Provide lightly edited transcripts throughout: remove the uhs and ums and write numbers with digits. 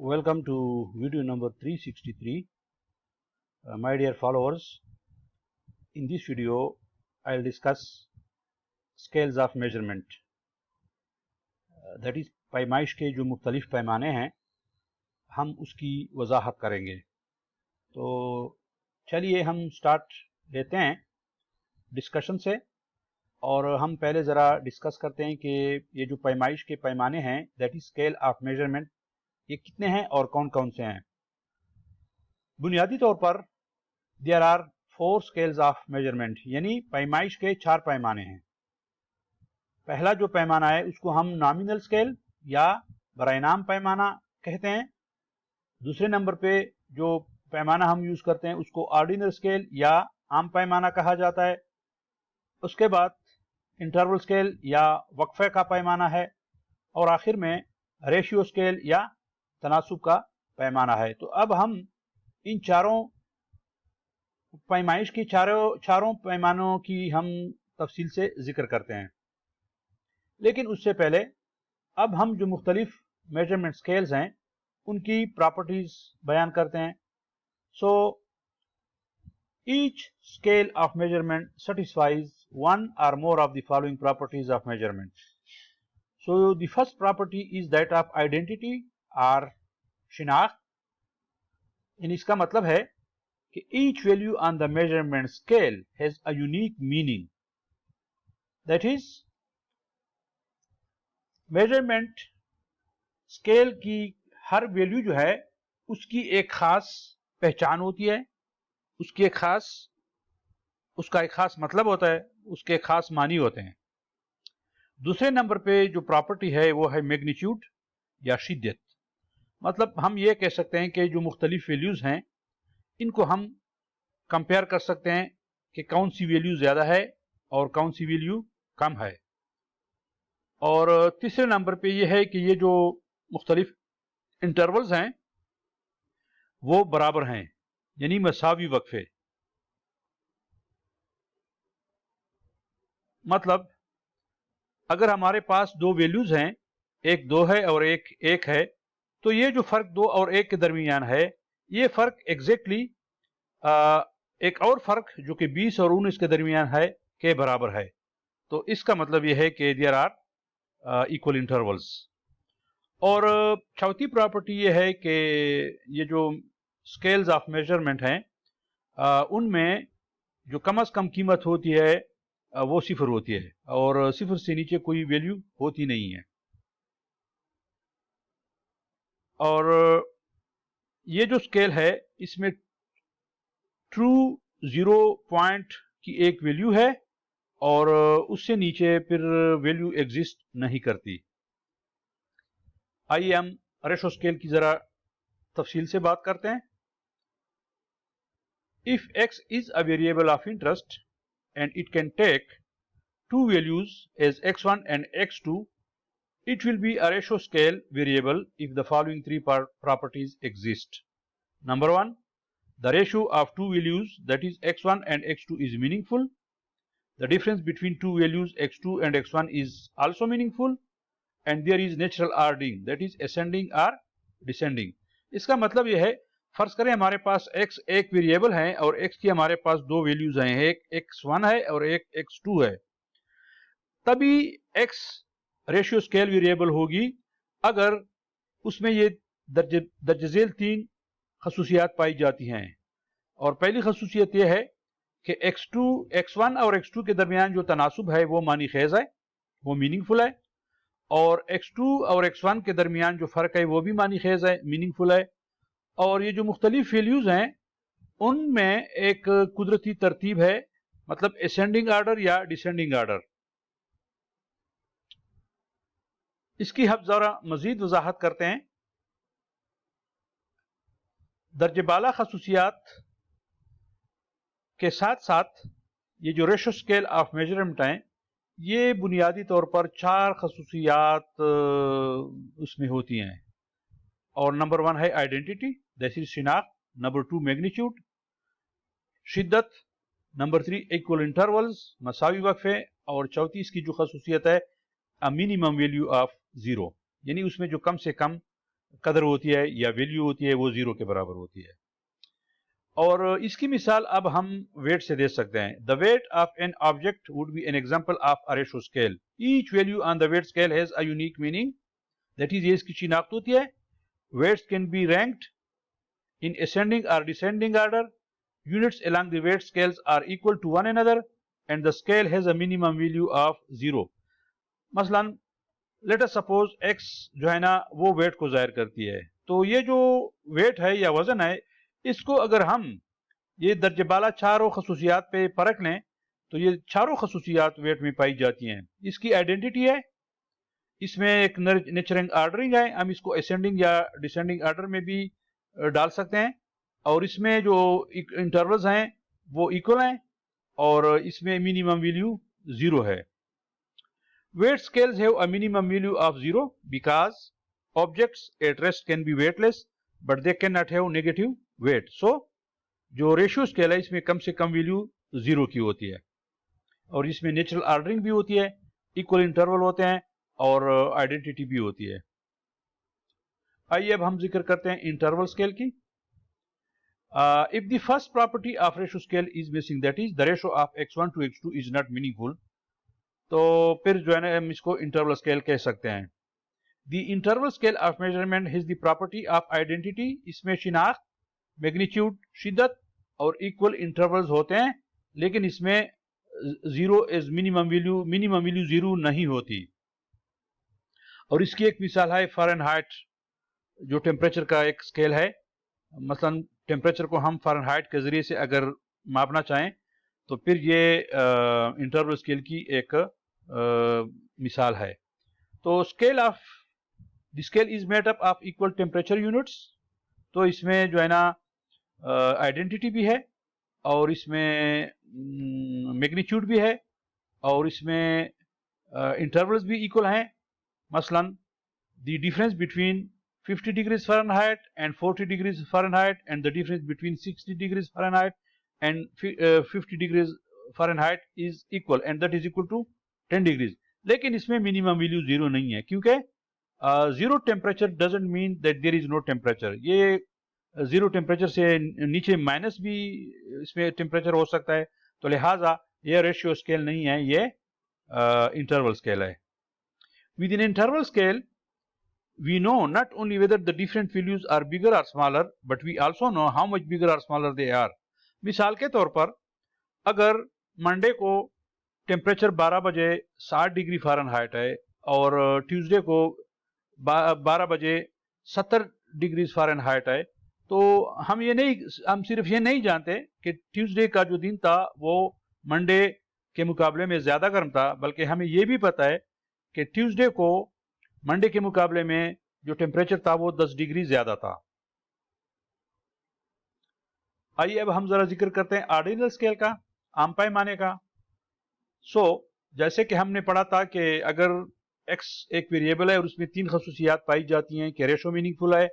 Welcome to video number 363. My dear followers, in this video I'll discuss scales of measurement. That is पैमाइश के जो मुख्तलिफ पैमाने हैं हम उसकी वजाहत करेंगे. तो चलिए हम स्टार्ट लेते हैं डिस्कशन से, और हम पहले ज़रा डिस्कस करते हैं कि ये जो पैमाइश के पैमाने हैं that is scale of measurement, ये कितने हैं और कौन कौन से हैं. बुनियादी तौर पर there are 4 scales of measurement, यानी पैमाइश के 4 पैमाने हैं. पहला जो पैमाना है उसको हम नॉमिनल स्केल या बराए नाम पैमाना कहते हैं. दूसरे नंबर पे जो पैमाना हम यूज करते हैं उसको ऑर्डिनल स्केल या आम पैमाना कहा जाता है. उसके बाद इंटरवल स्केल या वक्फे का पैमाना है, और आखिर में रेशियो स्केल या तनासुब का पैमाना है. तो अब हम इन चारों पैमाइश की चारों पैमानों की हम तफसील से जिक्र करते हैं. लेकिन उससे पहले अब हम जो मुख्तलिफ मेजरमेंट स्केल्स हैं उनकी प्रॉपर्टीज बयान करते हैं. So each scale of measurement satisfies one or more of the following properties of measurement. So the first property is that of identity or शिनाख्त. यानी इसका मतलब है कि each value on the measurement scale has a unique meaning. That is, measurement scale की हर value जो है उसकी एक खास पहचान होती है, उसका एक खास मतलब होता है, उसके खास मानी होते हैं. दूसरे नंबर पे जो प्रॉपर्टी है वो है मैग्नीट्यूड या शिद्दत. मतलब हम ये कह सकते हैं कि जो मुख्तलिफ वैल्यूज हैं इनको हम कंपेयर कर सकते हैं कि कौन सी वैल्यू ज्यादा है और कौन सी वैल्यू कम है. और तीसरे नंबर पे ये है कि ये जो मुख्तलिफ इंटरवल्स हैं वो बराबर हैं, यानी मसावी वक्फे. मतलब अगर हमारे पास दो वैल्यूज हैं, एक 2 है और एक 1 है, तो ये जो फर्क 2 और 1 के दरमियान है ये फर्क एग्जैक्टली एक और फर्क जो कि 20 और 19 के दरमियान है के बराबर है. तो इसका मतलब यह है कि देयर आर इक्वल इंटरवल्स. और चौथी प्रॉपर्टी ये है कि ये जो स्केल्स ऑफ मेजरमेंट हैं उनमें जो कम से कम कीमत होती है वो सिफर होती है, और सिफर से नीचे कोई वैल्यू होती नहीं है. और ये जो स्केल है इसमें ट्रू 0 पॉइंट की एक वैल्यू है और उससे नीचे फिर वैल्यू एग्जिस्ट नहीं करती. आइए हम रेशो स्केल की जरा तफसील से बात करते हैं. If x is a variable of interest and it can take two values as x1 and x2, it will be a ratio scale variable if the following three properties exist. Number 1, the ratio of two values, that is x1 and x2, is meaningful. The difference between two values x2 and x1 is also meaningful, and there is natural ordering, that is ascending or descending. इसका मतलब यह है, फर्ज करें हमारे पास x एक variable है और x की हमारे पास दो वैल्यूज हैं, एक x1 है और एक x2 है. तभी x रेशियो स्केल वेरिएबल होगी अगर उसमें ये दर्जझेल 3 खसूसियात पाई जाती हैं. और पहली खसूसियत यह है कि x1 और x2 के दरमियान जो तनासुब है वो मानी खेज है, वो मीनिंगफुल है. और x2 और x1 के दरमियान जो फर्क है वो भी मानी खेज है, मीनिंगफुल है. और ये जो मुख्तलिफ वैल्यूज हैं उनमें एक कुदरती तरतीब है, मतलब असेंडिंग आर्डर या डिसेंडिंग आर्डर. इसकी हम जरा मजीद वजाहत करते हैं. दर्जे बाला खसूसियात के साथ साथ ये जो रेशो स्केल ऑफ मेजरमेंट हैं ये बुनियादी तौर पर 4 खसूसियात उसमें होती हैं. और नंबर 1 है आइडेंटिटी, दैट इज शिनाख्त. नंबर 2 मैग्नीट्यूड, शिद्दत. नंबर 3 इक्वल इंटरवल्स, मसावी वक्फे. और चौथी इसकी जो खसूसियत है अ मिनिमम वैल्यू ऑफ 0, यानी उसमें जो कम से कम قدر ہوتی ہے یا ویلیو ہوتی ہے وہ 0 کے برابر ہوتی ہے. اور اس کی مثال اب ہم ویٹ سے دے سکتے ہیں. The weight of an object would be an example of a ratio scale. Each value on the weight scale has a unique meaning. That is, یہ اس کی شناخت ہوتی ہے. Weights can be ranked in ascending or descending order. Units along the weight scales are equal to one another and the scale has a minimum value of 0. مثلاً let us suppose x جو ہے نا وہ wait کو ظاہر کرتی ہے. تو یہ جو ویٹ ہے یا وزن ہے اس کو اگر ہم یہ درجہ بالا چاروں خصوصیات پہ پرکھ لیں تو یہ چاروں خصوصیات ویٹ میں پائی جاتی ہیں. اس کی آئیڈینٹی ہے, اس میں ایک نیچرنگ آرڈرنگ ہے, ہم اس کو اسینڈنگ یا ڈسینڈنگ آرڈر میں بھی ڈال سکتے ہیں, اور اس میں جو انٹرولز ہیں وہ ایکول ہیں اور اس میں منیمم ویلیو 0 ہے. Weight scales have a minimum value of 0 because objects at rest can be weightless but they cannot have negative weight. So جو ریشیو اسکیل ہے اس میں کم سے کم ویلیو 0 کی ہوتی ہے اور اس میں نیچرل آرڈرنگ بھی ہوتی ہے, ایکول انٹرول ہوتے ہیں اور آئیڈینٹی بھی ہوتی ہے. آئیے اب ہم ذکر کرتے ہیں انٹرول اسکیل کی. If the first property of ratio scale is missing, that is the ratio of x1 to x2 is not meaningful, تو پھر جو ہے نا ہم اس کو انٹرول اسکیل کہہ سکتے ہیں. The interval scale of measurement is the property of identity. اس میں شناخت, میگنیچیوڈ شدت اور ایکول انٹرولز ہوتے ہیں لیکن اس میں 0 از منیمم ویلیو 0 نہیں ہوتی. اور اس کی ایک مثال ہے فارن ہائٹ جو ٹیمپریچر کا ایک اسکیل ہے. مثلا ٹیمپریچر کو ہم فارن ہائٹ کے ذریعے سے اگر ماپنا چاہیں تو پھر یہ انٹرول اسکیل کی ایک مثال ہے. تو scale is made up of equal temperature units. تو اس میں جو ہے نا آئیڈینٹی بھی ہے اور اس میں میگنیچیوڈ بھی ہے اور اس میں انٹرولز بھی ایکول ہیں. مثلا the difference between 50 degrees Fahrenheit and 40 degrees Fahrenheit and the difference between 60 degrees Fahrenheit and 50 degrees Fahrenheit is equal and that is equal to 10 degrees. لیکن اس میں منیمم ویلیو 0 نہیں ہے کیونکہ zero temperature doesn't mean that there is no temperature. یہ zero temperature سے نیچے minus بھی اس میں ٹیمپریچر ہو سکتا ہے, تو لہٰذا یہ ریشیو اسکیل نہیں ہے, یہ انٹرول اسکیل ہے. With in interval scale we know not only whether the different values are bigger or smaller, but we also know how much bigger or smaller they are. مثال کے طور پر اگر Monday کو temperature 12 بجے 60 degree foreign height ہے اور Tuesday کو 12 بجے 70 ڈگری فارن ہائٹ ہے, تو ہم صرف یہ نہیں جانتے کہ ٹیوزڈے کا جو دن تھا وہ منڈے کے مقابلے میں زیادہ گرم تھا, بلکہ ہمیں یہ بھی پتا ہے کہ ٹیوزڈے کو منڈے کے مقابلے میں جو ٹیمپریچر تھا وہ 10 ڈگری زیادہ تھا. آئیے اب ہم ذرا ذکر کرتے ہیں آرڈینل اسکیل کا, عام پیمانے کا. جیسے کہ ہم نے پڑھا تھا کہ اگر ایکس ایک ویریبل ہے اور اس میں 3 خصوصیات پائی جاتی ہیں کہ ریشو میننگ فل ہے,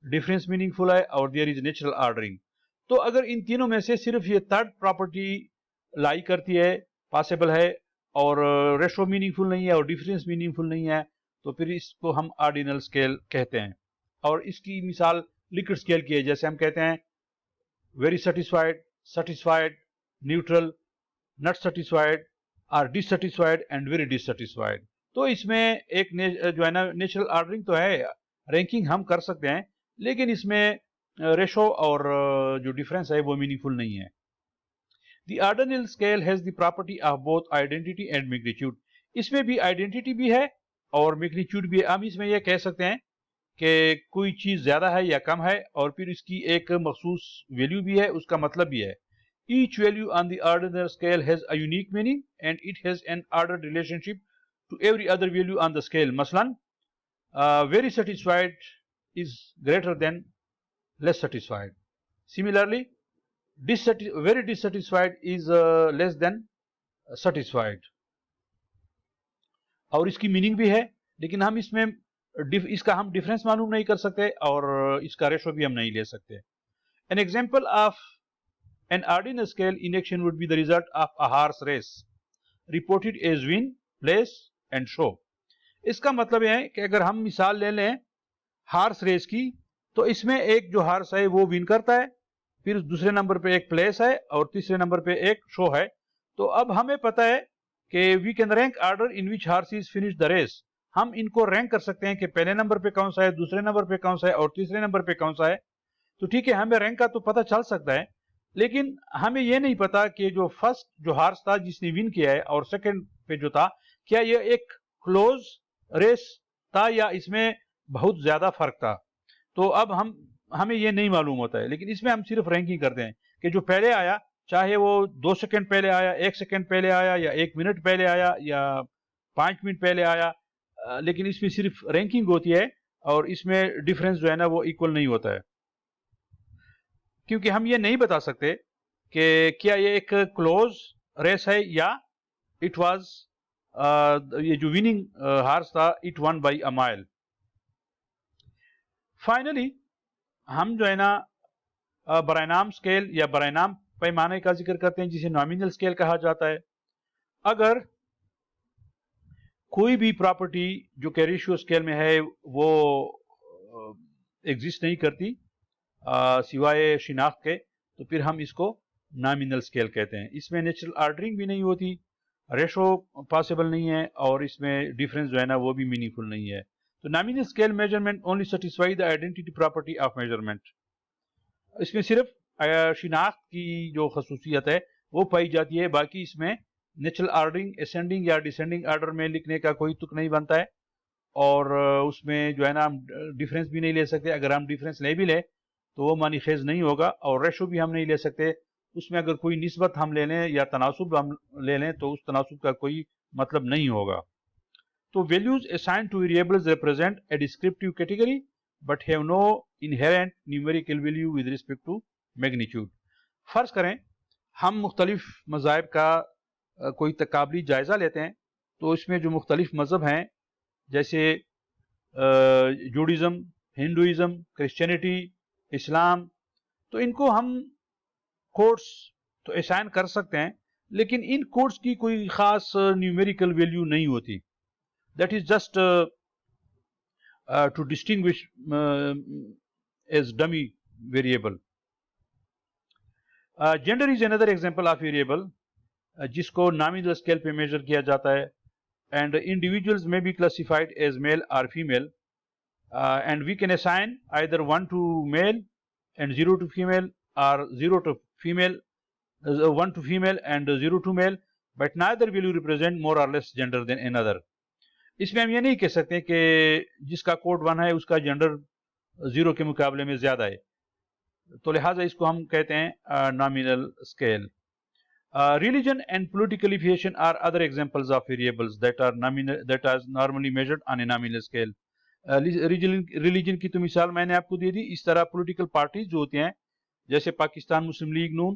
ڈفرینس میننگ فل ہے اور دیئر از نیچرل آرڈرنگ, تو اگر ان تینوں میں سے صرف یہ تھرڈ پراپرٹی لائی کرتی ہے, پاسبل ہے, اور ریشو میننگ فل نہیں ہے اور ڈفرینس میننگ فل نہیں ہے, تو پھر اس کو ہم آرڈینل اسکیل کہتے ہیں. اور اس کی مثال لکوڈ اسکیل کی ہے, جیسے ہم کہتے ہیں very satisfied, satisfied, neutral, not satisfied, or dissatisfied and very dissatisfied. تو اس میں ایک جو ہے نا نیچرل آرڈرنگ تو ہے, رینکنگ ہم کر سکتے ہیں, لیکن اس میں ریشو اور جو ڈفرینس ہے وہ میننگ فل نہیں ہے. The ordinal scale has the property of both identity and magnitude. اس میں بھی آئیڈینٹی بھی ہے اور میگنیچیوڈ بھی ہے. ہم اس میں یہ کہہ سکتے ہیں کہ کوئی چیز زیادہ ہے یا کم ہے اور پھر اس کی ایک مخصوص ویلیو بھی ہے, اس کا مطلب بھی ہے. Each value on the ordinal scale has a unique meaning and it has an ordered relationship to every other value on the scale. مثلاً very satisfied is greater than less satisfied. Similarly very dissatisfied is less than satisfied. اور اس کی meaning بھی ہے, لیکن ہم اس میں اس کا ہم ڈفرینس معلوم نہیں کر سکتے اور اس کا ریشو بھی ہم نہیں لے سکتے. An example of an ordinal scale in action would be the result of a horse race reported as win, place and show. اس کا مطلب یہ ہے کہ اگر ہم مثال لے لیں हॉर्स रेस की, तो इसमें एक जो हॉर्स है वो विन करता है, फिर दूसरे नंबर पे एक प्लेस है और तीसरे नंबर पे एक शो है। तो अब हमें पता है कि we can rank order in which horse is finish the race. हम इनको रैंक कर सकते हैं कि पहले नंबर पे कौन सा है, दूसरे नंबर पे कौन सा है और तीसरे नंबर पे कौन सा है। तो ठीक है, हमें रैंक का तो पता चल सकता है, लेकिन हमें यह नहीं पता कि जो फर्स्ट जो हॉर्स था जिसने विन किया है और सेकंड पे जो था, क्या यह एक क्लोज रेस था या इसमें बहुत ज्यादा फर्क था। तो अब हमें ये नहीं मालूम होता है, लेकिन इसमें हम सिर्फ रैंकिंग करते हैं कि जो पहले आया, चाहे वो 2 सेकंड पहले आया, 1 सेकंड पहले आया या 1 मिनट पहले आया या 5 मिनट पहले आया, लेकिन इसमें सिर्फ रैंकिंग होती है और इसमें डिफरेंस जो है ना वो इक्वल नहीं होता है, क्योंकि हम ये नहीं बता सकते कि क्या ये एक क्लोज रेस है या इट वाज ये जो विनिंग हार्स था it one by a mile. Finally हम जो है ना बराइनाम स्केल या बराइनाम पैमाने का जिक्र करते हैं, जिसे नॉमिनल स्केल कहा जाता है। अगर कोई भी प्रॉपर्टी जो कि रेशियो स्केल में है वो एग्जिस्ट नहीं करती सिवाय शिनाख्त के, तो फिर हम इसको नॉमिनल स्केल कहते हैं। इसमें नेचुरल ऑर्डरिंग भी नहीं होती, रेशो पॉसिबल नहीं है और इसमें डिफरेंस जो है ना वो भी मीनिंगफुल नहीं है। तो nominal scale measurement only satisfy the identity property of measurement. इसमें सिर्फ शिनाख्त की जो खसूसियत है वो पाई जाती है, बाकी इसमें नेचुरल ऑर्डरिंग असेंडिंग या डिसेंडिंग ऑर्डर में लिखने का कोई तुक नहीं बनता है, और उसमें जो है ना हम डिफरेंस भी नहीं ले सकते। अगर हम डिफरेंस ले भी ले तो वो मानी खेज नहीं होगा, और रेशो भी हम नहीं ले सकते। उसमें अगर कोई निस्बत हम ले लें या तनासुब हम ले लें तो उस तनासुब का कोई मतलब नहीं होगा। तो values assigned to variables represent a descriptive category but have no inherent numerical value with respect to magnitude. फर्ज करें हम मुख्तलिफ मज़ाहिब का कोई तकाबली जायजा लेते हैं, तो इसमें जो मुख्तलिफ मज़हब हैं जैसे जूडिज़म, हिंदुइज़म, क्रिश्चियनिटी, इस्लाम, तो इनको हम कोड्स तो असाइन कर सकते हैं, लेकिन इन कोड्स की कोई खास न्यूमेरिकल वैल्यू नहीं होती। That is just to distinguish as dummy variable. Gender is another example of variable जिसको नॉमिनल स्केल पे मेजर किया जाता है, एंड इंडिविजुअल्स में बी क्लासिफाइड एज मेल और female, and we can assign either 1 to male and 0 to female, or 0 to female, 1 to female and 0 to male, but neither will you represent more or less gender than another. इसमें हम ये नहीं कह सकते कि जिसका code 1 है उसका जेंडर 0 के मुकाबले में ज्यादा है, तो लिहाजा इसको हम कहते हैं nominal scale. Religion and political affiliation are other examples of variables that are normally measured on a nominal scale. Religion की तो मिसाल मैंने आपको दे दी। इस तरह पॉलिटिकल पार्टीज जो होती हैं जैसे पाकिस्तान मुस्लिम लीग नून,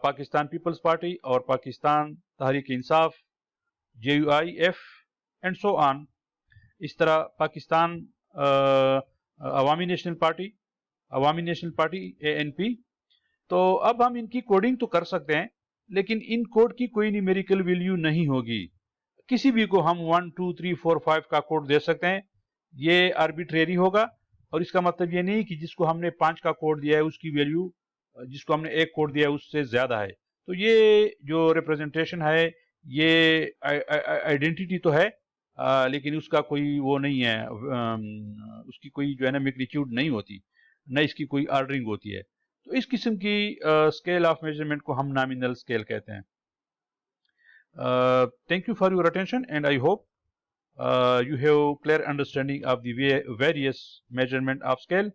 पाकिस्तान पीपल्स पार्टी और Pakistan Tehreek Insaf, JUIF and so on, इस तरह पाकिस्तान अवामी नेशनल पार्टी ANP। तो अब हम इनकी कोडिंग तो कर सकते हैं, लेकिन इन कोड की कोई न्यूमेरिकल वैल्यू नहीं होगी। किसी भी को हम 1 2 3 4 5 का कोड दे सकते हैं, ये आर्बिट्रेरी होगा, और इसका मतलब ये नहीं कि जिसको हमने 5 का कोड दिया है उसकी वैल्यू जिसको हमने 1 कोड दिया है उससे ज्यादा है। तो ये जो रिप्रेजेंटेशन है ये आइडेंटिटी तो है, लेकिन उसका कोई वो नहीं है, उसकी कोई जो है ना मैग्नीट्यूड नहीं होती, न इसकी कोई ऑर्डरिंग होती है। तो इस किस्म की स्केल ऑफ मेजरमेंट को हम नॉमिनल स्केल कहते हैं। Thank you for your attention, and I hope you have clear understanding of the various measurement of scale.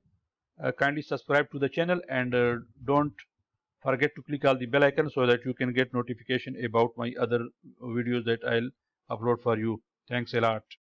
Kindly subscribe to the channel, and don't forget to click on the bell icon so that you can get notification about my other videos that I'll upload for you. Thanks a lot.